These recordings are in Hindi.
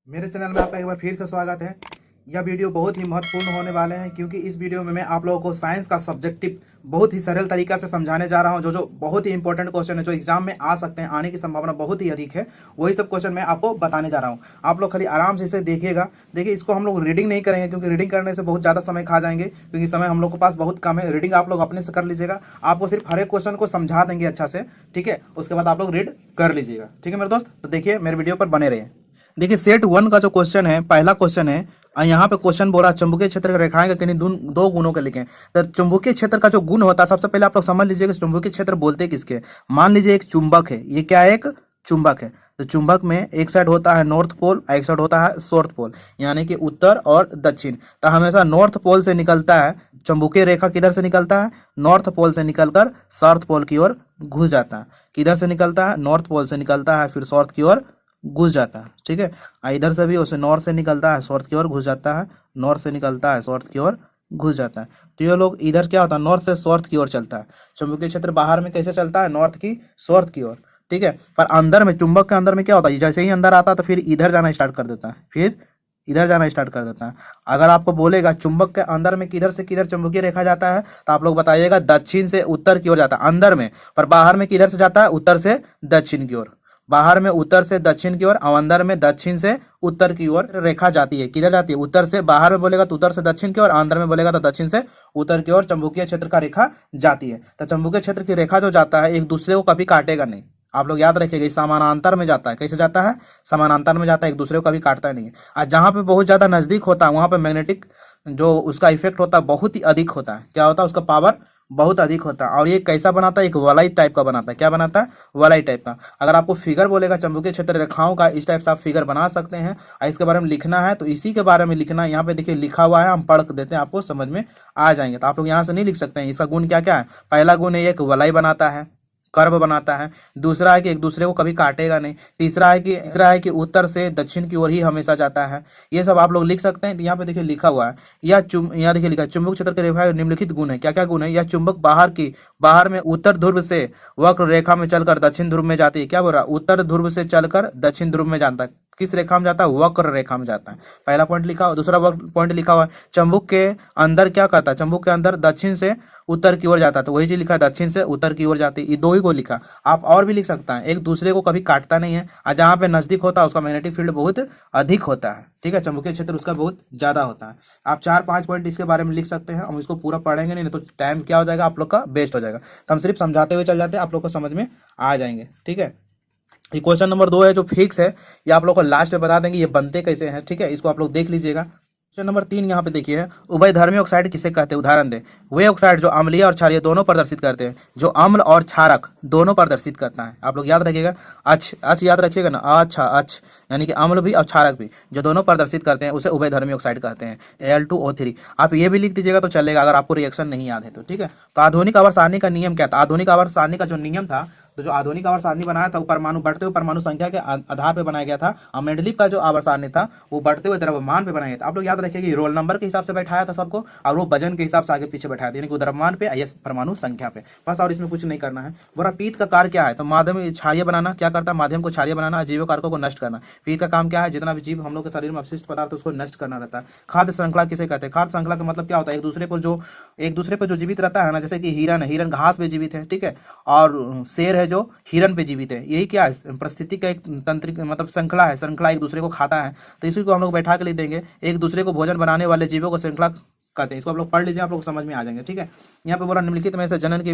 मेरे चैनल में आपका एक बार फिर से स्वागत है। यह वीडियो बहुत ही महत्वपूर्ण होने वाले हैं क्योंकि इस वीडियो में मैं आप लोगों को साइंस का सब्जेक्टिव बहुत ही सरल तरीका से समझाने जा रहा हूं। जो बहुत ही इंपॉर्टेंट क्वेश्चन है, जो एग्जाम में आ सकते हैं, आने की संभावना बहुत ही अधिक है, वही सब क्वेश्चन मैं आपको बताने जा रहा हूं। आप लोग खाली आराम से इसे देखिएगा। देखिए, इसको हम लोग रीडिंग नहीं करेंगे क्योंकि रीडिंग करने से बहुत ज़्यादा समय खा जाएंगे, क्योंकि समय हम लोग के पास बहुत कम है। रीडिंग आप लोग अपने से कर लीजिएगा। आपको सिर्फ हर एक क्वेश्चन को समझा देंगे अच्छा से, ठीक है। उसके बाद आप लोग रीड कर लीजिएगा, ठीक है मेरे दोस्त। तो देखिए, मेरे वीडियो पर बने रहिए। देखिए, सेट 1 का जो क्वेश्चन है, पहला क्वेश्चन है। यहाँ पे क्वेश्चन बोला चुंबकीय क्षेत्र की रेखाएं का किन्हीं दो गुणों के लिखें। तो चुंबकीय क्षेत्र का जो गुण होता है, सबसे पहले आप लोग समझ लीजिए कि चुंबकीय क्षेत्र बोलते किसके। मान लीजिए एक चुंबक है, ये क्या है, एक चुंबक है। तो चुंबक में एक साइड होता है नॉर्थ पोल, एक साइड होता है साउथ पोल, यानी कि उत्तर और दक्षिण। तो हमेशा नॉर्थ पोल से निकलता है चुंबकीय रेखा। किधर से निकलता है? नॉर्थ पोल से निकलकर साउथ पोल की ओर घुस जाता है। किधर से निकलता है? नॉर्थ पोल से निकलता है, फिर साउथ की ओर घुस जाता है, ठीक है। इधर से भी उसे नॉर्थ से निकलता है, साउथ की ओर घुस जाता है, नॉर्थ से निकलता है, साउथ की ओर घुस जाता है। तो ये लोग इधर क्या होता है, नॉर्थ से साउथ की ओर चलता है। चुंबकीय क्षेत्र बाहर में कैसे चलता है? नॉर्थ की साउथ की ओर, ठीक है। पर अंदर में, चुंबक के अंदर में क्या होता है, जैसे ही अंदर आता है तो फिर इधर जाना स्टार्ट कर देता है, फिर इधर जाना स्टार्ट कर देता है। अगर आपको बोलेगा चुंबक के अंदर में किधर से किधर चुंबकीय रेखा जाता है, तो आप लोग बताइएगा दक्षिण से उत्तर की ओर जाता है अंदर में। पर बाहर में किधर से जाता है? उत्तर से दक्षिण की ओर। बाहर में उत्तर से दक्षिण की ओर और अंदर में दक्षिण से उत्तर की ओर रेखा जाती है। किधर जाती है? उत्तर से। बाहर में बोलेगा तो उत्तर से दक्षिण की ओर, अंदर में बोलेगा तो दक्षिण से उत्तर की ओर चुंबकीय क्षेत्र का रेखा जाती है। तो चुंबकीय क्षेत्र की रेखा जो जाता है, एक दूसरे को कभी काटेगा नहीं। आप लोग याद रखिएगा, समानांतर में जाता है। कैसे जाता है? समानांतर में जाता है, एक दूसरे को कभी काटता नहीं है। और जहां पे बहुत ज्यादा नजदीक होता है, वहां पे मैग्नेटिक जो उसका इफेक्ट होता है बहुत ही अधिक होता है। क्या होता है? उसका पावर बहुत अधिक होता है। और ये कैसा बनाता है? एक वलय टाइप का बनाता है। क्या बनाता है? वलय टाइप का। अगर आपको फिगर बोलेगा चुंबकीय क्षेत्र रेखाओं का, इस टाइप से आप फिगर बना सकते हैं। और इसके बारे में लिखना है तो इसी के बारे में लिखना है। यहाँ पे देखिए लिखा हुआ है, हम पढ़ देते हैं, आपको समझ में आ जाएंगे। तो आप लोग यहाँ से नहीं लिख सकते हैं। इसका गुण क्या क्या है? पहला गुण है एक वलय बनाता है, कर्व बनाता है। दूसरा है कि एक दूसरे को कभी काटेगा नहीं। तीसरा है कि उत्तर से दक्षिण की ओर ही हमेशा जाता है। ये सब आप लोग लिख सकते हैं। तो यहाँ पे देखिए लिखा हुआ है, यहाँ देखिए लिखा है चुंबक क्षेत्र के रेखा निम्नलिखित गुण है। क्या क्या गुण है? यह चुंबक बाहर में उत्तर ध्रुव से वक्र रेखा में चलकर दक्षिण ध्रुव में जाती है। क्या बोल रहा है? उत्तर ध्रुव से चलकर दक्षिण ध्रुव में जाता है। किस रेखा में जाता है? वक्र रेखा में जाता है। पहला पॉइंट लिखा हुआ। दूसरा पॉइंट लिखा हुआ है चुंबक के अंदर क्या करता है? चुंबक के अंदर दक्षिण से उत्तर की ओर जाता है। तो वही चीज लिखा है, दक्षिण से उत्तर की ओर जाती है। ये दो ही को लिखा। आप और भी लिख सकता है, एक दूसरे को कभी काटता नहीं है। और जहाँ पे नजदीक होता है उसका मैग्नेटिक फील्ड बहुत अधिक होता है, ठीक है। चुंबकीय क्षेत्र उसका बहुत ज्यादा होता है। आप 4-5 पॉइंट इसके बारे में लिख सकते हैं। हम इसको पूरा पढ़ेंगे नहीं तो टाइम क्या हो जाएगा आप लोग का, वेस्ट हो जाएगा। तो हम सिर्फ समझाते हुए चल जाते हैं, आप लोग को समझ में आ जाएंगे, ठीक है। ये क्वेश्चन नंबर 2 है जो फिक्स है, ये आप लोग को लास्ट में बता देंगे ये बनते कैसे हैं, ठीक है। इसको आप लोग देख लीजिएगा। क्वेश्चन नंबर 3 यहाँ पे देखिए है, उभयधर्मी ऑक्साइड किसे कहते हैं? उदाहरण दे। वे ऑक्साइड जो अम्लीय और क्षारीय दोनों प्रदर्शित करते हैं, जो अम्ल और क्षारक दोनों प्रदर्शित करता है। आप लोग याद रखिएगा, अच याद रखिएगा ना, अच्छा अच यानी कि अम्ल भी और क्षारक भी जो दोनों प्रदर्शित करते हैं उसे उभयधर्मी ऑक्साइड कहते हैं, Al2O3। आप ये भी लिख दीजिएगा तो चलेगा, अगर आपको रिएक्शन नहीं याद है तो, ठीक है। तो आधुनिक आवर्त सारणी का नियम क्या था? आधुनिक आवर्त सारणी का जो नियम था, तो जो आधुनिक आवर्त सारणी बनाया था वो परमाणु बढ़ते हुए परमाणु संख्या के आधार पर बनाया गया था। और मेंडलीव का जो आवर्त सारणी था वो बढ़ते हुए द्रव्यमान पे बनाया गया था। आप लोग याद रखिएगा, रोल नंबर के हिसाब से बैठाया था सबको, और वो वजन के हिसाब से आगे पीछे बैठाया था, यानी कि द्रव्यमान पे या परमाणु संख्या पे, बस। और इसमें कुछ नहीं करना है। बोरा पीत का कार्य क्या है? तो माध्यम क्षारीय बनाना। क्या करता है? माध्यम को क्षारीय बनाना, अजीव कारकों को नष्ट करना। पीत का काम क्या है? जितना भी जीव हम लोग के शरीर में अपशिष्ट पदार्थ उसको नष्ट करना रहता है। खाद्य श्रृंखला किसे कहते हैं? खाद्य श्रृंखला का मतलब क्या होता है? एक दूसरे पर जो जीवित रहता है ना, जैसे कि हिरन घास पे जीवित है, ठीक है। और शेर है जो हिरन पे जीवित है। यही क्या है? परिस्थिति का एक तंत्रिक मतलब श्रृंखला है। श्रृंखला एक दूसरे को खाता है, तो इसी को हम लोग बैठा के लिख देंगे, एक दूसरे को भोजन बनाने वाले जीवों को श्रृंखला कहते हैं। इसको आप लोग पढ़ लीजिए, आप लोग समझ में आ जाएंगे, ठीक है। यहाँ पे बोला निम्नलिखित में से जनन की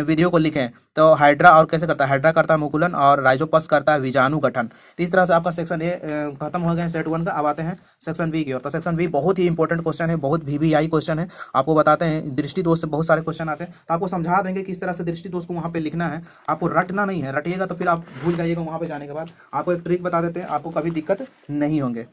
विधियों को लिखें। तो हाइड्रा और कैसे करता है? हाइड्रा करता है मुकुलन और राइजोपस करता है बीजाणु गठन। तो इस तरह से आपका सेक्शन ए खत्म हो गया है, सेट 1 का। अब आते हैं सेक्शन बी की ओर। तो सेक्शन बी बहुत ही इंपॉर्टेंट क्वेश्चन है, बहुत VVI क्वेश्चन है। आपको बताते हैं दृष्टि दोष से बहुत सारे क्वेश्चन आते हैं, तो आपको समझा देंगे किस तरह से दृष्टि दोष को वहाँ पे लिखना है। आपको रटना नहीं है, रटिएगा तो फिर आप भूल जाइएगा। वहाँ पे जाने के बाद आपको एक ट्रिक बता देते हैं, आपको कभी दिक्कत नहीं होंगे।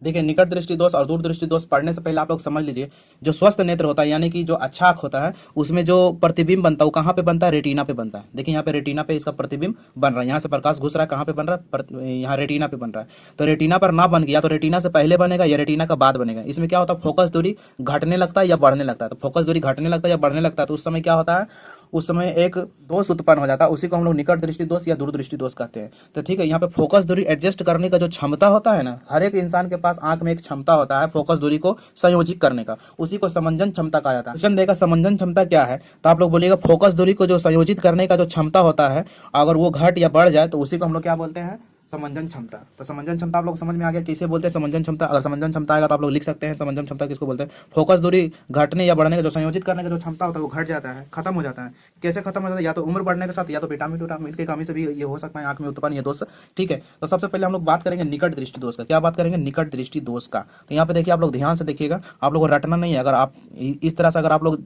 देखिए, निकट दृष्टि दोष और दूर दृष्टि दोष पढ़ने से पहले आप लोग समझ लीजिए, जो स्वस्थ नेत्र होता है यानी कि जो अच्छा आँख होता है, उसमें जो प्रतिबिंब बनता है वो कहाँ पे बनता है? रेटिना पे बनता है। देखिए यहाँ पे रेटिना पे इसका प्रतिबिंब बन रहा है, यहाँ से प्रकाश घुस रहा है, कहाँ पे बन रहा है? यहाँ रेटिना पे बन रहा है। तो रेटिना पर ना बन गया तो रेटिना से पहले बनेगा या रेटिना का बाद बनेगा। इसमें क्या होता है? फोकस दूरी घटने लगता है या बढ़ने लगता है। तो फोकस दूरी घटने लगता है या बढ़ने लगता है तो उस समय क्या होता है? उस समय एक दोष उत्पन्न हो जाता है, उसी को हम लोग निकट दृष्टि दोष या दूर दृष्टि दोष कहते हैं। तो ठीक है, यहाँ पे फोकस दूरी एडजस्ट करने का जो क्षमता होता है ना, हर एक इंसान के पास आंख में एक क्षमता होता है फोकस दूरी को संयोजित करने का, उसी को समंजन क्षमता कहा जाता है। क्वेश्चन देगा समंजन क्षमता क्या है, तो आप लोग बोलिएगा फोकस दूरी को जो संयोजित करने का जो क्षमता होता है, अगर वो घट या बढ़ जाए तो उसी को हम लोग क्या बोलते हैं, समंजन क्षमता। तो समंजन क्षमता आप लोग समझ में आ गया कैसे बोलते हैं समंजन क्षमता। अगर समंजन क्षमता आएगा तो आप लोग लिख सकते हैं समंजन क्षमता किसको बोलते हैं, फोकस दूरी घटने या बढ़ने का जो संयोजित करने का जो क्षमता होता है वो घट जाता है, खत्म हो जाता है। कैसे खत्म हो जाता है, या तो उम्र बढ़ने के साथ, या तो विटामिन की कमी से भी ये हो सकता है आंख में उत्पन्न ये दोष। ठीक है, तो सबसे पहले हम लोग बात करेंगे निकट दृष्टि दोष का। क्या बात करेंगे, निकट दृष्टि दोष का। तो यहाँ पे देखिए आप लोग ध्यान से देखिएगा, आप लोग को रटना नहीं है। अगर आप इस तरह से अगर आप लोग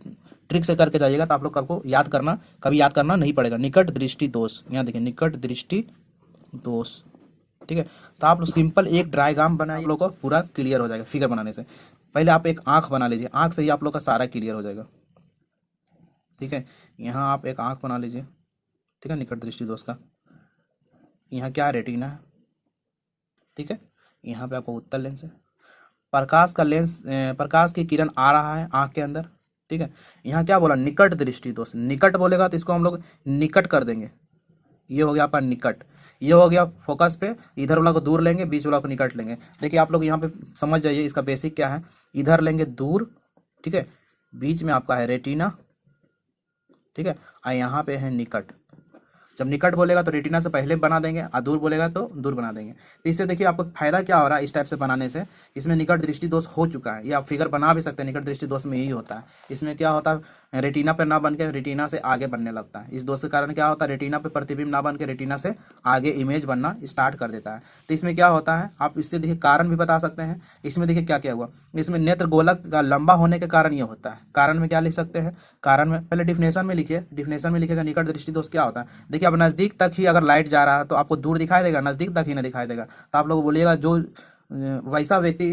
ट्रिक से करके जाइएगा तो आप लोग आपको कभी याद करना नहीं पड़ेगा। निकट दृष्टि दोष, यहाँ देखिए निकट दृष्टि दोष। ठीक है, तो आप लोग सिंपल एक डायग्राम बनाइए, आप लोग को पूरा क्लियर हो जाएगा। फिगर बनाने से पहले आप एक आंख बना लीजिए, आंख से ही आप लोग का सारा क्लियर हो जाएगा। ठीक है, यहाँ आप एक आंख बना लीजिए। ठीक है, निकट दृष्टि दोष का यहाँ क्या रेटिना है। ठीक है, यहाँ पे आपको उत्तल लेंस है, प्रकाश की किरण आ रहा है आंख के अंदर। ठीक है, यहाँ क्या बोला, निकट दृष्टि दोष। निकट बोलेगा तो इसको हम लोग निकट कर देंगे, ये हो गया आपका निकट। ये हो गया फोकस पे, इधर वाला को दूर लेंगे, बीच वाला को निकट लेंगे। देखिए आप लोग यहाँ पे समझ जाइए इसका बेसिक क्या है। इधर लेंगे दूर, ठीक है, बीच में आपका है रेटिना। ठीक है, और यहाँ पे है निकट। जब निकट बोलेगा तो रेटिना से पहले बना देंगे, और दूर बोलेगा तो दूर बना देंगे। तो इससे देखिए आपको फायदा क्या हो रहा है इस टाइप से बनाने से, इसमें निकट दृष्टि दोष हो चुका है। ये आप फिगर बना भी सकते हैं, निकट दृष्टि दोष में यही होता है। इसमें क्या होता है, रेटिना पे ना बन के रेटिना से आगे बनने लगता है। इस दोष के कारण क्या होता है, रेटिना पे प्रतिबिंब ना बन के रेटिना से आगे इमेज बनना स्टार्ट कर देता है। तो इसमें क्या होता है, आप इससे देखिए कारण भी बता सकते हैं। इसमें देखिए क्या क्या हुआ, इसमें नेत्र गोलक का लंबा होने के कारण ये होता है। कारण में क्या लिख सकते हैं, कारण में पहले डिफिनेशन में लिखिए, डिफिनेशन में लिखिएगा निकट दृष्टि दोष क्या होता है। देखिए अब नजदीक तक ही अगर लाइट जा रहा है तो आपको दूर दिखाई देगा, नजदीक तक ही ना दिखाई देगा। तो आप लोग बोलिएगा जो वैसा व्यक्ति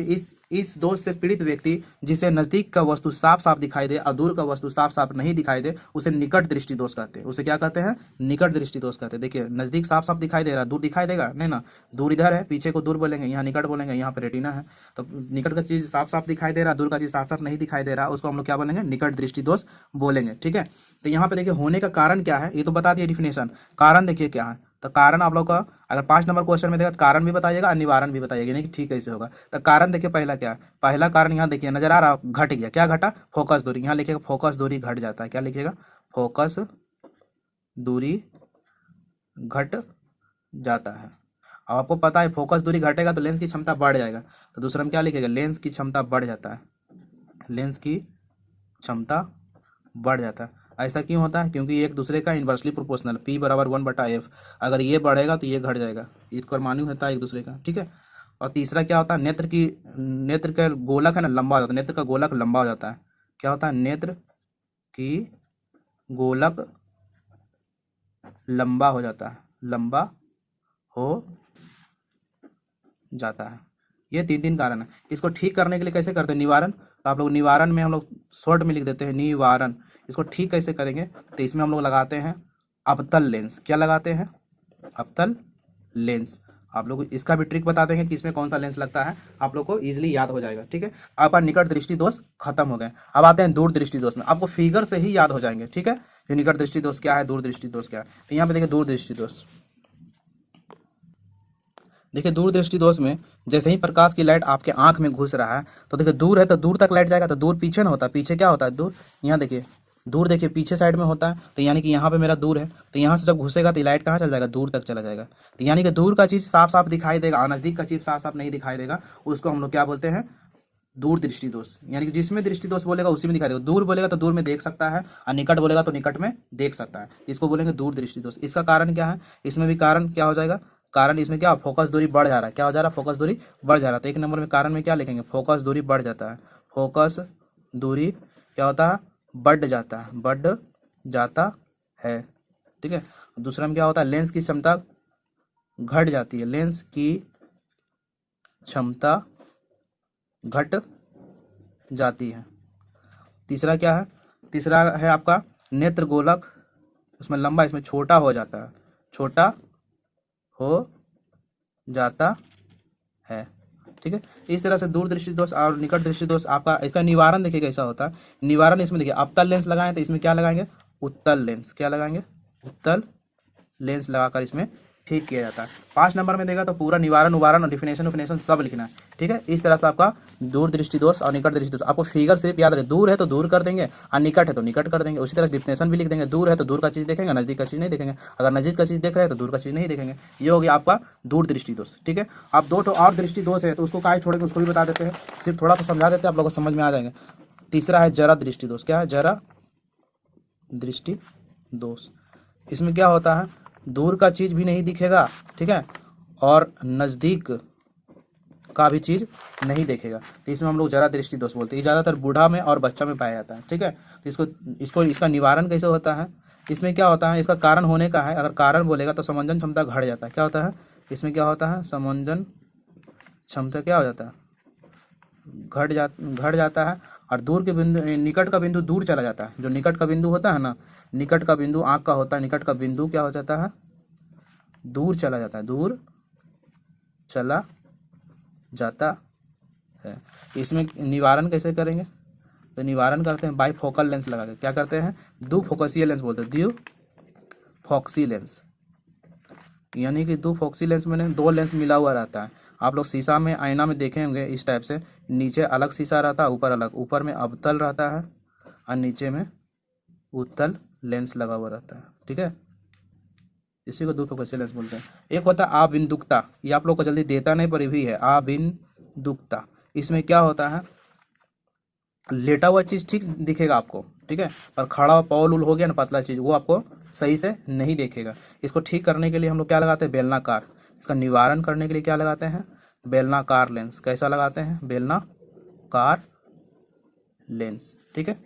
इस दोष से पीड़ित व्यक्ति जिसे नजदीक का वस्तु साफ साफ दिखाई दे और दूर का वस्तु साफ साफ नहीं दिखाई दे, उसे निकट दृष्टि दोष कहते हैं। उसे क्या कहते हैं, निकट दृष्टि दोष कहते हैं। देखिए नजदीक साफ साफ दिखाई दे रहा, दूर दिखाई देगा नहीं ना, दूर इधर है, पीछे को दूर बोलेंगे, यहाँ निकट बोलेंगे, यहाँ पे रेटिना है। तो निकट का चीज साफ साफ दिखाई दे रहा, दूर का चीज साफ साफ नहीं दिखाई दे रहा, उसको हम लोग क्या बोलेंगे, निकट दृष्टि दोष बोलेंगे। ठीक है, तो यहाँ पे देखिए होने का कारण क्या है, ये तो बता दिए डिफिनेशन। कारण देखिए क्या है, तो कारण आप लोग का अगर 5 नंबर क्वेश्चन में देगा तो कारण भी बताइएगा और निवारण भी बताइएगा, नहीं कि ठीक कैसे होगा। तो कारण देखिए पहला क्या है, पहला कारण यहाँ देखिए नजर आ रहा, घट गया। क्या घटा, फोकस दूरी। यहाँ लिखिएगा फोकस दूरी घट जाता है। क्या लिखिएगा, फोकस दूरी घट जाता है। अब आपको पता है फोकस दूरी घटेगा तो लेंस की क्षमता बढ़ जाएगा। तो दूसरा में क्या लिखेगा, लेंस की क्षमता बढ़ जाता है, लेंस की क्षमता बढ़ जाता है। ऐसा क्यों होता है, क्योंकि एक दूसरे का इन्वर्सली प्रोपोर्शनल, P बराबर 1/F। अगर ये बढ़ेगा तो ये घट जाएगा, इसका मान्य होता है एक दूसरे का। ठीक है, और तीसरा क्या होता है, नेत्र का गोलक है ना लंबा हो जाता है, नेत्र का गोलक लंबा हो जाता है। क्या होता है, नेत्र की गोलक लंबा हो जाता है, लंबा हो जाता है। ये 3 कारण है। इसको ठीक करने के लिए कैसे करते हैं, निवारण। तो आप लोग निवारण में हम लोग शॉर्ट में लिख देते हैं निवारण। इसको ठीक कैसे करेंगे, तो इसमें हम लोग लगाते हैं अवतल लेंस। क्या लगाते हैं, अवतल लेंस। आप लोग इसका भी ट्रिक बता देंगे कि इसमें कौन सा लेंस लगता है, आप लोग को इजीली याद हो जाएगा। ठीक है, आपका निकट दृष्टि दोष खत्म हो गए। अब आते हैं दूर दृष्टि दोष में, आपको फिगर से ही याद हो जाएंगे। ठीक है, ये निकट दृष्टि दोष क्या है, दूर दृष्टि दोष क्या है। तो यहाँ पे देखिए दूर दृष्टि दोष, देखिए दूर दृष्टि दोष में जैसे ही प्रकाश की लाइट आपके आंख में घुस रहा है तो देखिए दूर है तो दूर तक लाइट जाएगा, तो दूर पीछे ना होता है, पीछे क्या होता है, दूर। यहाँ देखिए दूर, देखिए पीछे साइड में होता है, तो यानी कि यहाँ पे मेरा दूर है, तो यहाँ से जब घुसेगा तो लाइट कहाँ चल जाएगा, दूर तक चला जाएगा। तो यानी कि दूर का चीज साफ साफ दिखाई देगा और नजदीक का चीज साफ साफ नहीं दिखाई देगा, उसको हम लोग क्या बोलते हैं, दूर दृष्टि दोष। यानी कि जिसमें दृष्टि दोष बोलेगा उसी में दिखाई देगा। दूर बोलेगा तो दूर में देख सकता है और निकट बोलेगा तो निकट में देख सकता है, इसको बोलेंगे दूर दृष्टि दोष। इसका कारण क्या है, इसमें भी कारण क्या हो जाएगा, कारण इसमें क्या, फोकस दूरी बढ़ जा रहा है। क्या हो जा रहा है, फोकस दूरी बढ़ जा रहा है। तो 1 नंबर में कारण में क्या लिखेंगे, फोकस दूरी बढ़ जाता है। फोकस दूरी क्या होता है, बढ़ जाता है, बढ़ जाता है। ठीक है, दूसरा में क्या होता है, लेंस की क्षमता घट जाती है, लेंस की क्षमता घट जाती है। तीसरा क्या है, तीसरा है आपका नेत्र गोलक, उसमें लंबा, इसमें छोटा हो जाता है, छोटा हो जाता है। ठीक है, इस तरह से दूर दृष्टि दोष और निकट दृष्टि दोष आपका। इसका निवारण देखिए कैसा होता है, निवारण इसमें देखिए अवतल लेंस लगाएं तो इसमें क्या लगाएंगे, उत्तल लेंस, क्या लगाएंगे, उत्तल लेंस लगाकर इसमें ठीक किया जाता है। 5 नंबर में देगा तो पूरा निवारण उवारण और डिफिनेशन सब लिखना है, ठीक है। इस तरह से आपका दूर दृष्टि दोष और निकट दृष्टि दोष, आपको फिगर सिर्फ याद रहे, दूर है तो दूर कर देंगे और निकट है तो निकट कर देंगे। उसी तरह डिफिनेशन भी लिख देंगे, दूर है तो दूर का चीज़ देखेंगे, नजदीक का चीज़ नहीं देखेंगे, अगर नजदीक का चीज़ देख रहे हैं तो दूर का चीज़ नहीं देखेंगे। ये हो गया आपका दूर दृष्टि दोष, ठीक है। आप 2 और दृष्टि दोष है तो उसको काहे छोड़ेंगे, उसको भी बता देते हैं, सिर्फ थोड़ा सा समझा देते हैं, आप लोगों को समझ में आ जाएंगे। तीसरा है जरा दृष्टि दोष, क्या है, जरा दृष्टि दोष। इसमें क्या होता है, दूर का चीज़ भी नहीं दिखेगा, ठीक है, और नज़दीक का भी चीज़ नहीं देखेगा, तो इसमें हम लोग जरा दृष्टि दोष बोलते हैं। ये ज़्यादातर बूढ़ा में और बच्चा में पाया जाता है, ठीक है। तो इसका निवारण कैसे होता है, इसमें क्या होता है, इसका कारण होने का है, अगर कारण बोलेगा तो समंजन क्षमता घट जाता है। क्या होता है, इसमें क्या होता है, समंजन क्षमता क्या हो जाता है, घट जाता है। और दूर के बिंदु, निकट का बिंदु दूर चला जाता है। जो निकट का बिंदु होता है ना, निकट का बिंदु आँख का होता है, निकट का बिंदु क्या हो जाता है, दूर चला जाता है, दूर चला जाता है। इसमें निवारण कैसे करेंगे, तो निवारण करते हैं बाईफोकल लेंस लगा के। क्या करते हैं, द्विफोकसीय लेंस बोलते हैं, द्विफोक्सी लेंस, यानी कि द्विफोक्सी लेंस में 2 लेंस मिला हुआ रहता है। आप लोग शीशा में, आईना में देखे होंगे इस टाइप से, नीचे अलग शीशा रहता है, ऊपर अलग, ऊपर में अवतल रहता है और नीचे में उत्तल लेंस लगा हुआ रहता है, ठीक है। इसी को द्विफोकसी लेंस बोलते हैं। एक होता है आबिंदुकता, ये आप लोग को जल्दी देता नहीं पर भी है, आबिंदुकता। इसमें क्या होता है, लेटा हुआ चीज़ ठीक दिखेगा आपको, ठीक है, पर खड़ा हुआ पौल उल हो गया ना, पतला चीज़, वो आपको सही से नहीं देखेगा। इसको ठीक करने के लिए हम लोग क्या लगाते हैं, बेलनाकार। इसका निवारण करने के लिए क्या लगाते हैं, बेलनाकार लेंस। कैसा लगाते हैं, बेलनाकार लेंस, ठीक है।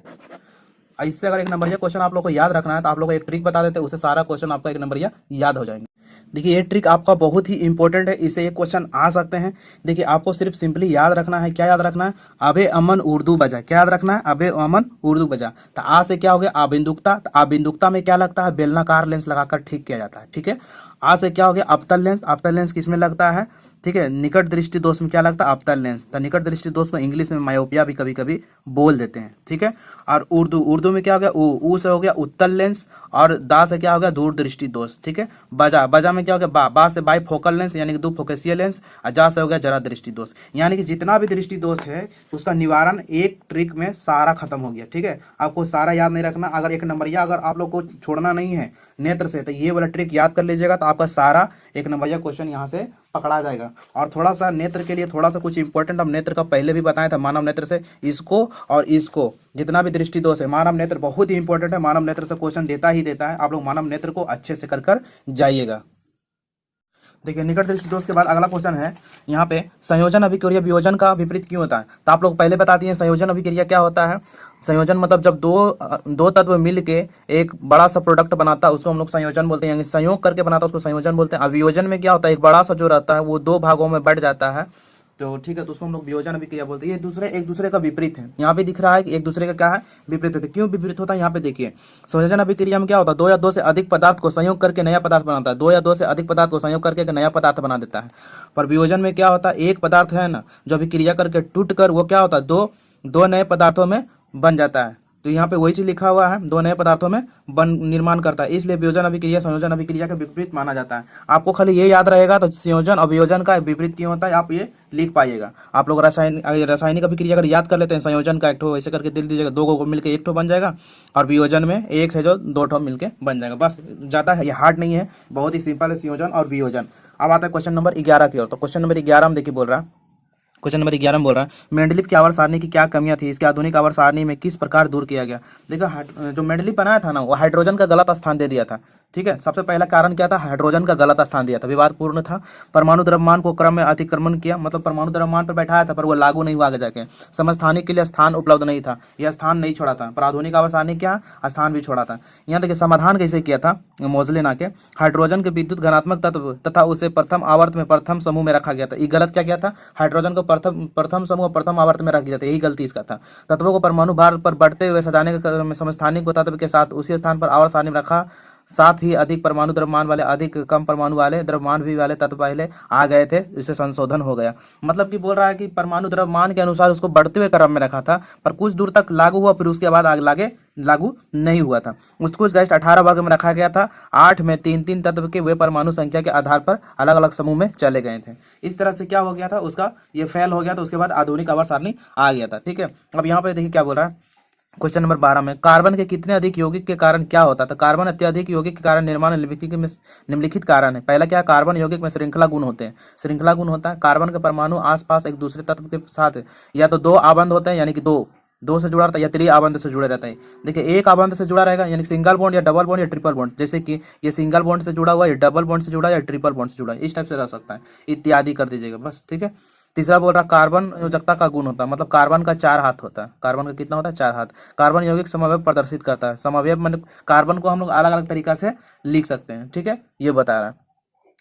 इससे अगर 1 नंबरिया क्वेश्चन आप लोग को याद रखना है तो आप लोग को एक ट्रिक बता देते हैं, उससे सारा क्वेश्चन आपका 1 नंबरिया याद हो जाएंगे। देखिए ये ट्रिक आपका बहुत ही इंपॉर्टेंट है, इससे ये क्वेश्चन आ सकते हैं। देखिए आपको सिर्फ सिंपली याद रखना है, क्या याद रखना है, अबे अमन उर्दू बजा। क्या याद रखना है, अबे अमन उर्दू बजा। तो आ से क्या हो गया, आबिंदुकता। तो आबिंदुकता में क्या लगता है, बेलनाकार लेंस लगाकर ठीक किया जाता है, ठीक है। आ से क्या हो गया, अवतल लेंस। अवतल लेंस किसमें लगता है, ठीक है। निकट दृष्टि दोष में क्या लगता है, अवतल लेंस। तो निकट दृष्टि दोष को इंग्लिश में मायोपिया भी कभी कभी बोल देते हैं, ठीक है। और उर्दू में क्या हो गया, ऊ से हो गया उत्तल लेंस, और दा से क्या हो गया, दूर दृष्टि दोष, ठीक है। बजा में क्या हो गया, बा से बाईफोकल लेंस यानी कि द्विफोकसीय लेंस, और जा से हो गया जरा दृष्टि दोष। यानी कि जितना भी दृष्टि दोष है उसका निवारण एक ट्रिक में सारा खत्म हो गया, ठीक है। आपको सारा याद नहीं रखना, अगर 1 नंबरिया अगर आप लोग को छोड़ना नहीं है नेत्र से, तो ये वाला ट्रिक याद कर लीजिएगा, तो आपका सारा 1 नंबरिया क्वेश्चन यहाँ से पकड़ा जाएगा। और थोड़ा सा नेत्र के लिए थोड़ा सा कुछ इंपॉर्टेंट, हम नेत्र का पहले भी बताया था, मानव नेत्र से इसको और इसको, जितना भी दृष्टि दोष है, मानव नेत्र बहुत ही इंपॉर्टेंट है, मानव नेत्र से क्वेश्चन देता ही देता है। आप लोग मानव नेत्र को अच्छे से कर जाइएगा। देखिए निकट दृष्टि दोष के बाद अगला क्वेश्चन है यहाँ पे, संयोजन अभिक्रिया वियोजन का विपरीत क्यों होता है। तो आप लोग पहले बता दिए संयोजन अभिक्रिया क्या होता है। संयोजन मतलब जब दो तत्व मिल के एक बड़ा सा प्रोडक्ट बनाता है उसको हम लोग संयोजन बोलते हैं, यानी संयोग करके बनाता है उसको संयोजन बोलते हैं। अभियोजन में क्या होता है, एक बड़ा सा जो रहता है वो 2 भागों में बढ़ जाता है, तो ठीक है, तो उसको हम लोग वियोजन अभिक्रिया बोलते हैं। ये एक दूसरे का विपरीत है। यहाँ पे दिख रहा है कि एक दूसरे का क्या है, विपरीत है। क्यों विपरीत होता है, यहाँ पे देखिए, संयोजन अभिक्रिया में क्या होता है, 2 या 2 से अधिक पदार्थ को संयोग करके नया पदार्थ बनाता है। 2 या 2 से अधिक पदार्थ को संयोग करके एक नया पदार्थ बना देता है। पर वियोजन में क्या होता है, एक पदार्थ है ना जो अभिक्रिया करके टूट कर वो क्या होता है, दो नए पदार्थों में बन जाता है। तो यहाँ पे वही चीज लिखा हुआ है, 2 नए पदार्थों में निर्माण करता है, इसलिए वियोजन अभिक्रिया संयोजन अभिक्रिया का विपरीत माना जाता है। आपको खाली ये याद रहेगा, तो संयोजन अभियोजन का विपरीत क्यों होता है आप ये लिख पाइएगा। आप लोग रासायनिक अभिक्रिया अगर याद कर लेते हैं, संयोजन का 1 ठो ऐसे करके दिल दीजिएगा, 2 को मिलकर 1 ठो बन जाएगा, और वियोजन में 1 है जो 2 ठो मिलकर बन जाएगा। बस ज्यादा है, ये हार्ड नहीं है, बहुत ही सिंपल है संयोजन और वियोजन। अब आता है क्वेश्चन नंबर 11 की ओर। तो क्वेश्चन नंबर 11 में देखिए बोल रहा है, क्वेश्चन नंबर 11 में बोल रहा है, मेंडलीव की आवर्त सारणी की क्या कमियां थी, इसके आधुनिक आवर्त सारणी में किस प्रकार दूर किया गया। देखो जो मेंडलीव बनाया था ना, वो हाइड्रोजन का गलत स्थान दे दिया था, ठीक है। सबसे पहला कारण क्या था, हाइड्रोजन का गलत स्थान दिया था, विवादपूर्ण था। परमाणु द्रव्यमान को क्रम में अतिक्रमण किया, मतलब परमाणु द्रव्यमान पर बैठाया था पर वो लागू नहीं हुआ आगे जाके। समस्थानिक के लिए स्थान उपलब्ध नहीं था, यह स्थान नहीं छोड़ा था। पर आधुनिक आवर्त सारणी क्या, स्थान भी छोड़ा था। यहाँ देखिए समाधान कैसे किया था मोजले के, हाइड्रोजन के विद्युत घनात्मक तत्व तथा उसे प्रथम आवर्त में प्रथम समूह में रखा गया था। ये गलत क्या किया था, हाइड्रोजन को प्रथम समूह प्रथम आवर्त में रख दिया था, यही गलती इसका था। तत्वों को परमाणु भार पर बढ़ते हुए सजाने के समस्थानिक को तत्व के साथ उसी स्थान पर आवर्त सारणी में रखा साथ ही अधिक परमाणु द्रव्यमान वाले, अधिक कम परमाणु वाले, द्रव्यमान भी वाले तत्व पहले आ गए थे, इसे संशोधन हो गया। मतलब कि बोल रहा है कि परमाणु द्रव्यमान के अनुसार उसको बढ़ते हुए क्रम में रखा था, पर कुछ दूर तक लागू हुआ, फिर उसके बाद आगे लागू नहीं हुआ था। उसको जस्ट 18 वर्ग में रखा गया था। 8 में 3-3 तत्व के वे परमाणु संख्या के आधार पर अलग अलग समूह में चले गए थे। इस तरह से क्या हो गया था, उसका ये फेल हो गया था। उसके बाद आधुनिक आवर्त सारणी आ गया था। ठीक है, अब यहाँ पे देखिए क्या बोल रहा है, क्वेश्चन नंबर 12 में कार्बन के कितने अधिक यौगिक के कारण क्या होता था। कार्बन अत्यधिक यौगिक के कारण निर्माण निम्नलिखित कारण है। पहला क्या है, कार्बन यौगिक में श्रृंखला गुण होते हैं। श्रृंखला गुण होता है, कार्बन के परमाणु आसपास एक दूसरे तत्व के साथ या तो दो आबंध होते हैं, यानी कि दो से जुड़ा रहता है, या त्रि आबंध से जुड़े रहता है। देखिए, एक आबंध से जुड़ा रहेगा यानी सिंगल बॉन्ड या डबल बॉन्ड या ट्रिपल बॉन्ड, जैसे कि ये सिंगल बॉन्ड से जुड़ा हुआ, या डबल बॉन्ड से जुड़ा, या ट्रिपल बॉन्ड से जुड़ा, इस टाइप से रह सकता है, इत्यादि कर दीजिएगा बस। ठीक है, तीसरा बोल रहा कार्बन योजकता का गुण होता है, मतलब कार्बन का 4 हाथ होता है। कार्बन का कितना होता है, 4 हाथ। कार्बन यौगिक समअवयव प्रदर्शित करता है। समअवयव मतलब कार्बन को हम लोग अलग अलग तरीका से लिख सकते हैं। ठीक है, ये बता रहा है।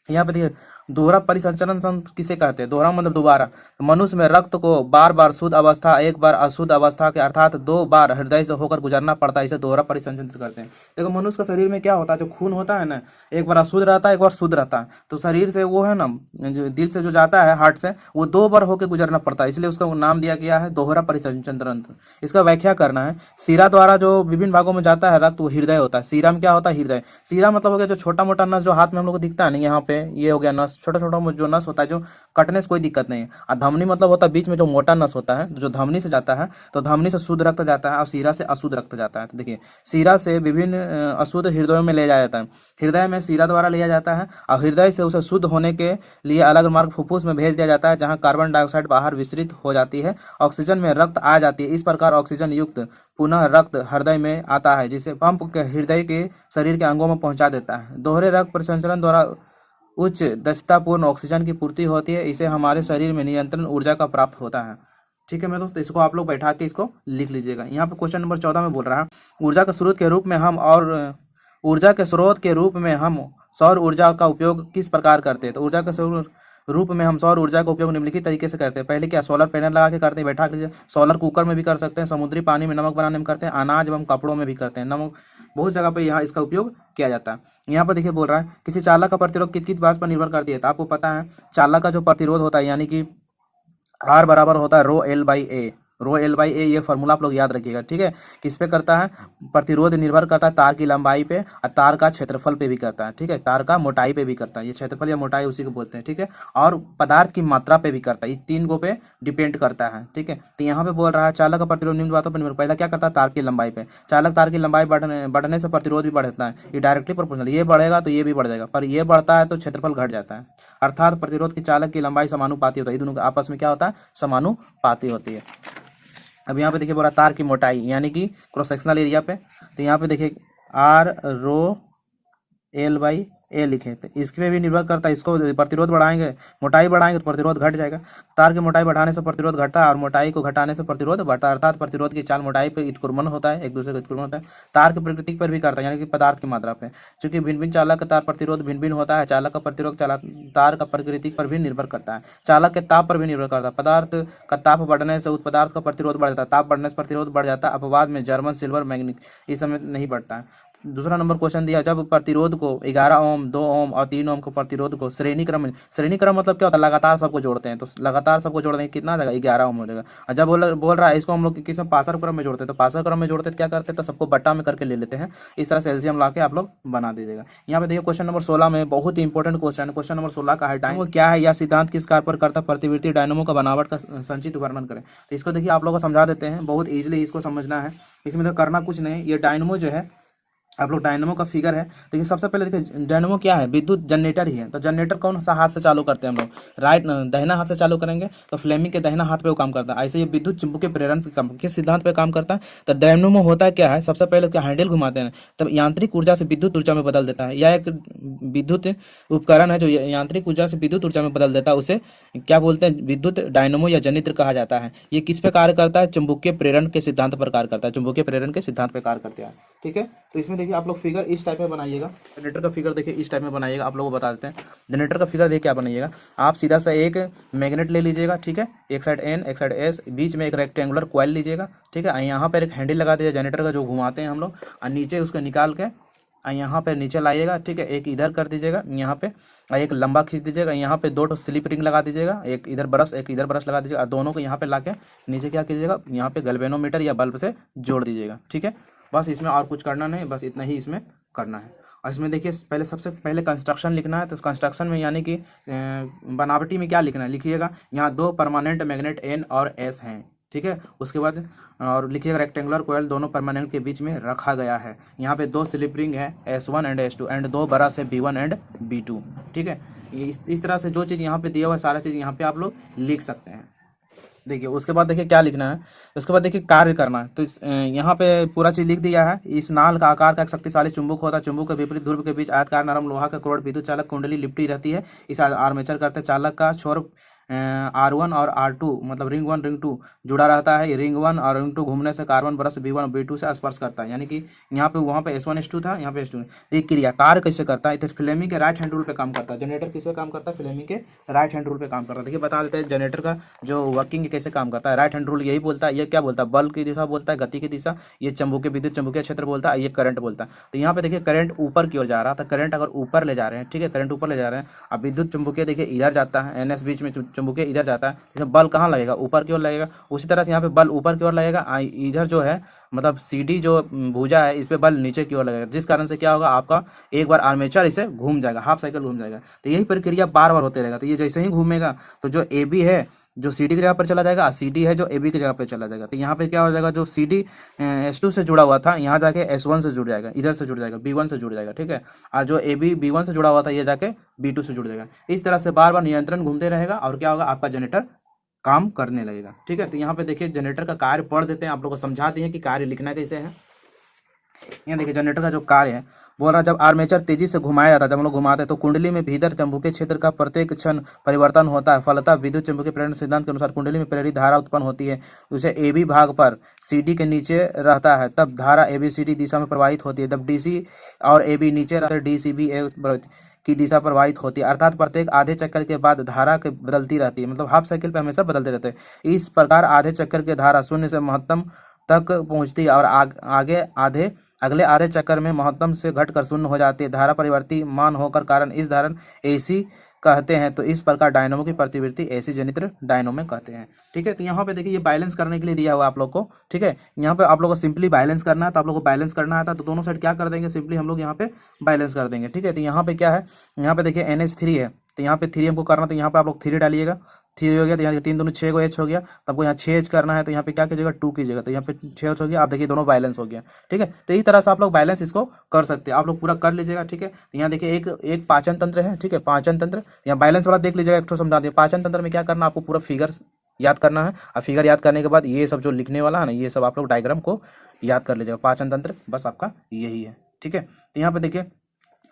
यहाँ पे देखिए, दोहरा परिसंचरण किसे कहते हैं। दोहरा मतलब दोबारा। मनुष्य में रक्त को बार बार शुद्ध अवस्था, एक बार अशुद्ध अवस्था के अर्थात 2 बार हृदय से होकर गुजरना पड़ता है, इसे दोहरा परिसंचरण कहते हैं। देखो, मनुष्य का शरीर में क्या होता है, जो खून होता है ना, एक बार अशुद्ध रहता है, एक बार शुद्ध रहता है। तो शरीर से वो है ना, जो दिल से जो जाता है, हार्ट से, वो 2 बार होकर गुजरना पड़ता है, इसलिए उसका नाम दिया गया है दोहरा परिसंचरण तंत्र। इसका व्याख्या करना है। सीरा द्वारा जो विभिन्न भागों में जाता है रक्त, वो हृदय होता है। सीरा में क्या होता है, हृदय। सीरा मतलब हो गया जो छोटा मोटा नस जो हाथ में हम लोग को दिखता है ना, यहाँ पे ये हो गया नस, छोटा छोटा जो नस होता है, जो कटने से कोई दिक्कत नहीं है। और धमनी मतलब होता है बीच में जो मोटा नस होता है, जो धमनी से जाता है, तो धमनी से शुद्ध रक्त जाता है और सीरा से अशुद्ध रक्त जाता है। तो देखिए, सीरा से विभिन्न अशुद्ध हृदयों में ले जाया जाता है। हृदय में सीरा द्वारा लिया जाता है और हृदय से उसे शुद्ध होने के लिए अलग मार्ग फुफ्फुस में भेज दिया जाता है, जहां कार्बन डाइऑक्साइड बाहर विसरित हो जाती है, ऑक्सीजन में रक्त आ जाती है। इस प्रकार ऑक्सीजन युक्त पुनः रक्त हृदय में आता है, जिसे पंप के हृदय के शरीर के अंगों में पहुंचा देता है। दोहरे रक्त परिसंचरण द्वारा उच्च दक्षतापूर्ण ऑक्सीजन की पूर्ति होती है। इसे हमारे शरीर में नियंत्रण ऊर्जा का प्राप्त होता है। ठीक है मेरे दोस्त, इसको आप लोग बैठा के इसको लिख लीजिएगा। यहाँ पे क्वेश्चन नंबर 14 में बोल रहा है, ऊर्जा के स्रोत के रूप में हम सौर ऊर्जा का उपयोग किस प्रकार करते हैं। तो ऊर्जा के रूप में हम सौर ऊर्जा का उपयोग निम्नलिखित तरीके से करते हैं। पहले क्या, सोलर पैनल लगा के करते हैं, बैठा के। सोलर कुकर में भी कर सकते हैं, समुद्री पानी में नमक बनाने में करते हैं, अनाज एवं कपड़ों में भी करते हैं। नमक बहुत जगह पे यहाँ इसका उपयोग किया जाता है। यहाँ पर देखिए बोल रहा है, किसी चालक का प्रतिरोध किस बात पर निर्भर करती है। तो आपको पता है चालक का जो प्रतिरोध होता है, यानी कि R बराबर होता है रो एल बाई ए। ये फार्मूला आप लोग याद रखिएगा। ठीक है, किस पे करता है, प्रतिरोध निर्भर करता है तार की लंबाई पे और तार का क्षेत्रफल पे भी करता है। ठीक है, तार का मोटाई पे भी करता है, ये क्षेत्रफल या मोटाई उसी को बोलते हैं। ठीक है, और पदार्थ की मात्रा पे भी करता है, इस 3 को पे डिपेंड करता है। ठीक है, तो यहाँ पे बोल रहा है चालक का प्रतिरोध निम्न बातों पर निर्भर। पहला क्या करता है, तार की लंबाई पे। चालक तार की लंबाई बढ़ने से प्रतिरोध भी बढ़ता है, ये डायरेक्टली प्रोपोर्शनल। ये बढ़ेगा तो ये भी बढ़ जाएगा, पर ये बढ़ता है तो क्षेत्रफल घट जाता है। अर्थात प्रतिरोध की चालक की लंबाई समानुपाती होता है, ये दोनों आपस में क्या होता है, समानुपाती होती है। अब यहाँ पे देखिए बोला तार की मोटाई, यानी कि क्रॉस सेक्शनल एरिया पे। तो यहाँ पे देखिए R रो एल बाई ए लिखे, तो इसके पे भी निर्भर करता है। इसको प्रतिरोध बढ़ाएंगे, मोटाई बढ़ाएंगे तो प्रतिरोध घट जाएगा। तार की मोटाई बढ़ाने से प्रतिरोध घटता है और मोटाई को घटाने से प्रतिरोध बढ़ता है। अर्थात प्रतिरोध की चाल मोटाई पे व्युत्क्रमण होता है, एक दूसरे का व्युत्क्रमण होता है। तार की प्रकृति पर भी करता है, यानी कि पदार्थ की मात्रा पे। चूंकि भिन्न भिन्न चालक का तार प्रतिरोध भिन्न भिन्न होता है, चालक का प्रतिरोध तार का प्रकृति पर भी निर्भर करता है, चालक के ताप पर भी निर्भर करता है। पदार्थ का ताप बढ़ने से उस पदार्थ का प्रतिरोध बढ़ जाता है, ताप बढ़ने से प्रतिरोध बढ़ जाता है। अपवाद में जर्मन, सिल्वर, मैग्नीक इस समय नहीं बढ़ता है। दूसरा नंबर क्वेश्चन दिया, जब प्रतिरोध को 11 ओम, 2 ओम और 3 ओम को प्रतिरोध को श्रेणी क्रम मतलब क्या होता है, लगातार सबको जोड़ते हैं। तो लगातार सबको जोड़ते हैं, कितना जाएगा, 11 ओम हो जाएगा। और जब बोल रहा है इसको हम लोग किस में, पासर क्रम में जोड़ते हैं। तो पासर क्रम में जोड़ते हैं, क्या करते हैं, तो सबको बट्टा में करके ले लेते हैं। इस तरह से एलसीएम ला के आप लोग बना दीजिएगा। यहाँ पे देखिए क्वेश्चन नंबर 16 में बहुत ही इंपॉर्टेंट क्वेश्चन है। क्वेश्चन नंबर 16 का है, डायनमो क्या है, यह सिद्धांत किस कार्य पर करता है, प्रतिवृत्ति डायनमो का बनावट का संचित वर्णन करें। तो इसको देखिए आप लोग को समझा देते हैं, बहुत ईजिली इसको समझना है। इसमें तो करना कुछ नहीं, ये डायनमो जो है, आप लोग डायनमो का फिगर है। देखिए सबसे पहले देखिए डायनमो क्या है, विद्युत जनरेटर ही है। तो जनरेटर कौन सा हाथ से चालू करते हैं हम लोग, राइट दाहिना हाथ से चालू करेंगे, तो फ्लेमिंग के दाहिना हाथ पे वो काम करता है। ऐसे ये विद्युत चुंबकीय प्रेरण किस सिद्धांत पे काम करता है। तो डायनमो होता है क्या है, सबसे पहले क्या हैंडल घुमाते हैं, तब यांत्रिक ऊर्जा से विद्युत ऊर्जा में बदल देता है। यह एक विद्युत उपकरण है जो यांत्रिक ऊर्जा से विद्युत ऊर्जा में बदल देता है, उसे क्या बोलते हैं, विद्युत डायनमो या जनित्र कहा जाता है। ये किस पे कार्य करता है, चुंबकीय प्रेरण के सिद्धांत पर कार्य करता है, चुंबकीय प्रेरण के सिद्धांत पर कार्य करता है। ठीक है, तो इसमें देखिए आप लोग फिगर इस टाइप में बनाइएगा। जनरेटर का फिगर देखिए इस टाइप में बनाइएगा। आप लोगों को बता देते हैं जनरेटर का फिगर देखिए क्या बनाइएगा। आप सीधा सा एक मैग्नेट ले लीजिएगा, ठीक है, एक साइड N एक साइड S, बीच में एक रेक्टेंगुलर कॉइल लीजिएगा, ठीक है। यहाँ पर एक हैंडल लगा दीजिए जनरेटर का जो घुमाते हैं हम लोग, और नीचे उसको निकाल के यहाँ पे नीचे लाइएगा, ठीक है, एक इधर कर दीजिएगा यहाँ पे, एक लंबा खींच दीजिएगा, यहाँ पे 2 स्लिप रिंग लगा दीजिएगा, एक इधर ब्रश एक इधर ब्रश लगा दीजिएगा, दोनों को यहाँ पे लाके नीचे क्या कीजिएगा, यहाँ पे गैल्वेनोमीटर या बल्ब से जोड़ दीजिएगा, ठीक है। बस इसमें और कुछ करना नहीं, बस इतना ही इसमें करना है। और इसमें देखिए पहले सबसे पहले कंस्ट्रक्शन लिखना है, तो कंस्ट्रक्शन में यानी कि बनावटी में क्या लिखना है, लिखिएगा यहाँ 2 परमानेंट मैग्नेट N और S हैं, ठीक है। उसके बाद और लिखिएगा रेक्टेंगुलर कोयल दोनों परमानेंट के बीच में रखा गया है। यहाँ पे 2 स्लिप रिंग है S1 एंड S2 एंड 2 बड़ा से B1 एंड B2, ठीक है। इस तरह से जो चीज़ यहाँ पे दिया हुआ है सारा चीज़ यहाँ पे आप लोग लिख सकते हैं। देखिए उसके बाद देखिए क्या लिखना है, उसके बाद देखिए कार्य करना है। तो यहाँ पे पूरा चीज लिख दिया है। इस नाल का आकार का एक शक्तिशाली चुंबक होता है। चुंबक के विपरीत ध्रुव के बीच आयताकार नरम लोहा का करोड़ विद्युत चालक कुंडली लिपटी रहती है। इस आर्मेचर करते चालक का छोर R1 और R2 मतलब रिंग 1 रिंग 2 जुड़ा रहता है। रिंग 1 और रिंग 2 घूमने से कार्बन ब्रश B1 और B2 से स्पर्श करता है। यानी कि यहाँ पे वहाँ पे S1 S2 था, यहाँ पे S2। एक क्रिया कार्य कैसे करता है, इधर फ्लेमिंग के राइट हैंड रूल पे काम करता है। जनरेटर किस पे काम करता है, फ्लेमिंग के राइट हैंड रूल पे काम करता है। देखिए बता देते हैं जनरेटर का जो वर्किंग कैसे काम करता है। राइट हैंड रूल यही बोलता है, ये क्या बोलता है, बल की दिशा बोलता है, गति की दिशा, ये चुंबकीय विद्युत चुंबकीय क्षेत्र बोलता है, ये करंट बोलता है। तो यहाँ पे देखिए करंट ऊपर की ओर जा रहा था, करंट अगर ऊपर ले जा रहे हैं, ठीक है, करंट ऊपर ले जा रहे हैं। अब विद्युत चुंबकीय देखिए इधर जाता है, NS बीच में चुंबकीय इधर जाता है, इसमें बल कहाँ लगेगा, ऊपर की ओर लगेगा। उसी तरह से यहाँ पे बल ऊपर की ओर लगेगा, इधर जो है मतलब CD जो भुजा है इस पे बल नीचे की ओर लगेगा, जिस कारण से क्या होगा आपका एक बार आर्मेचर इसे घूम जाएगा, हाफ साइकिल घूम जाएगा। तो यही प्रक्रिया बार बार होते रहेगा। तो ये जैसे ही घूमेगा तो जो AB है जो CD की जगह पर चला जाएगा, CD है जो AB की जगह पर चला जाएगा। तो यहाँ पे क्या हो जाएगा, जो CD S2 से जुड़ा हुआ था यहाँ जाके S1 से जुड़ जाएगा, इधर से जुड़ जाएगा, B1 से जुड़ जाएगा, ठीक है। और जो AB B1 से जुड़ा हुआ था ये जाके B2 से जुड़ जाएगा। इस तरह से बार बार नियंत्रण घूमते रहेगा और क्या होगा आपका जनरेटर काम करने लगेगा, ठीक है। तो यहाँ पे देखिए जनरेटर का कार्य पढ़ देते हैं, आप लोग को समझा दिए कि कार्य लिखना कैसे है। यहाँ देखिए जनरेटर का जो कार्य है बोल रहा, जब आर्मेचर तेजी से घुमाया जाता है, जब हम लोग घुमाते हैं तो कुंडली में भीतर चुंबकीय क्षेत्र का प्रत्येक क्षण परिवर्तन होता है। फलतः विद्युत चुंबकीय प्रेरण सिद्धांत के अनुसार कुंडली में प्रेरित धारा उत्पन्न होती है, उसे AB भाग पर CD के नीचे रहता है, तब धारा ABCD दिशा में प्रवाहित होती है। जब DC और AB नीचे रहता है DCB की दिशा प्रवाहित होती है। अर्थात प्रत्येक आधे चक्कर के बाद धारा के बदलती रहती है, मतलब हाफ साइकिल पे हमेशा बदलते रहते हैं। इस प्रकार आधे चक्कर के धारा शून्य से महत्तम तक पहुंचती है और अगले आधे चक्कर में महत्तम से घटकर शून्य हो जाती है। धारा परिवर्ती मान होकर कारण इस धारण AC कहते हैं। तो इस प्रकार डायनोमो की प्रतिवृत्ति AC जनित डायनोमो कहते हैं, ठीक है। तो यहाँ पे देखिए ये बैलेंस करने के लिए दिया हुआ आप लोग को, ठीक है। यहाँ पे आप लोग को सिंपली बैलेंस करना है, तो आप लोग को बैलेंस करना है तो दोनों साइड क्या कर देंगे, सिंपली हम लोग यहाँ पे बैलेंस कर देंगे, ठीक है। तो यहाँ पे क्या है, यहाँ पे देखिए NH3 है, तो यहाँ पे 3 हमको करना, तो यहाँ पे आप लोग 3 डालिएगा, 3 हो गया। तो यहाँ 3 दूनी 6 को H हो गया, तो आपको यहाँ 6H करना है, तो यहाँ पे क्या कीजिएगा 2 कीजिएगा, तो यहाँ पे 6H हो गया। आप देखिए दोनों बैलेंस हो गया, ठीक है। तो इस तरह से आप लोग बैलेंस इसको कर सकते हैं, आप लोग पूरा कर लीजिएगा, ठीक है। तो यहाँ देखिए एक पाचन तंत्र है, ठीक है, पाचन तंत्र। यहाँ बैलेंस वाला देख लीजिएगा, एक तो समझा दिया। पाचन तंत्र में क्या करना, आपको पूरा फिगर याद करना है, और फिगर याद करने के बाद ये सब जो लिखने वाला है ना, ये सब आप लोग डायग्राम को याद कर लीजिएगा। पाचन तंत्र बस आपका यही है, ठीक है। तो यहाँ पे देखिए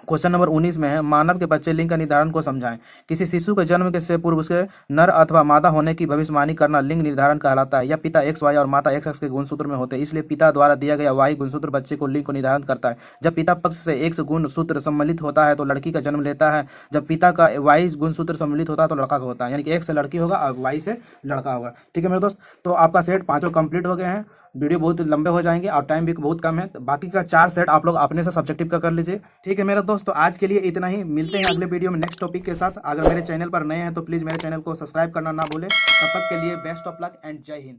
क्वेश्चन नंबर 19 में है, मानव के बच्चे लिंग का निर्धारण को समझाएं। किसी शिशु के जन्म के से पूर्व उसके नर अथवा मादा होने की भविष्यवाणी करना लिंग निर्धारण कहलाता है। यह पिता XY और माता XX के गुणसूत्र में होते हैं, इसलिए पिता द्वारा दिया गया Y गुणसूत्र बच्चे को लिंग को निर्धारण करता है। जब पिता पक्ष से X गुणसूत्र सम्मिलित होता है तो लड़की का जन्म लेता है। जब पिता का Y गुणसूत्र सम्मिलित होता है तो लड़का का होता है, यानी कि X से लड़की होगा और Y से लड़का होगा, ठीक है मेरे दोस्त। तो आपका सेट 5 कंप्लीट हो गए हैं। वीडियो बहुत लंबे हो जाएंगे और टाइम भी बहुत कम है, तो बाकी का 4 सेट आप लोग अपने से सब्जेक्टिव का कर लीजिए, ठीक है मेरे दोस्त। तो आज के लिए इतना ही, मिलते हैं अगले वीडियो में नेक्स्ट टॉपिक के साथ। अगर मेरे चैनल पर नए हैं तो प्लीज़ मेरे चैनल को सब्सक्राइब करना ना भूलें। तब तक के लिए बेस्ट ऑफ लक एंड जय हिंद।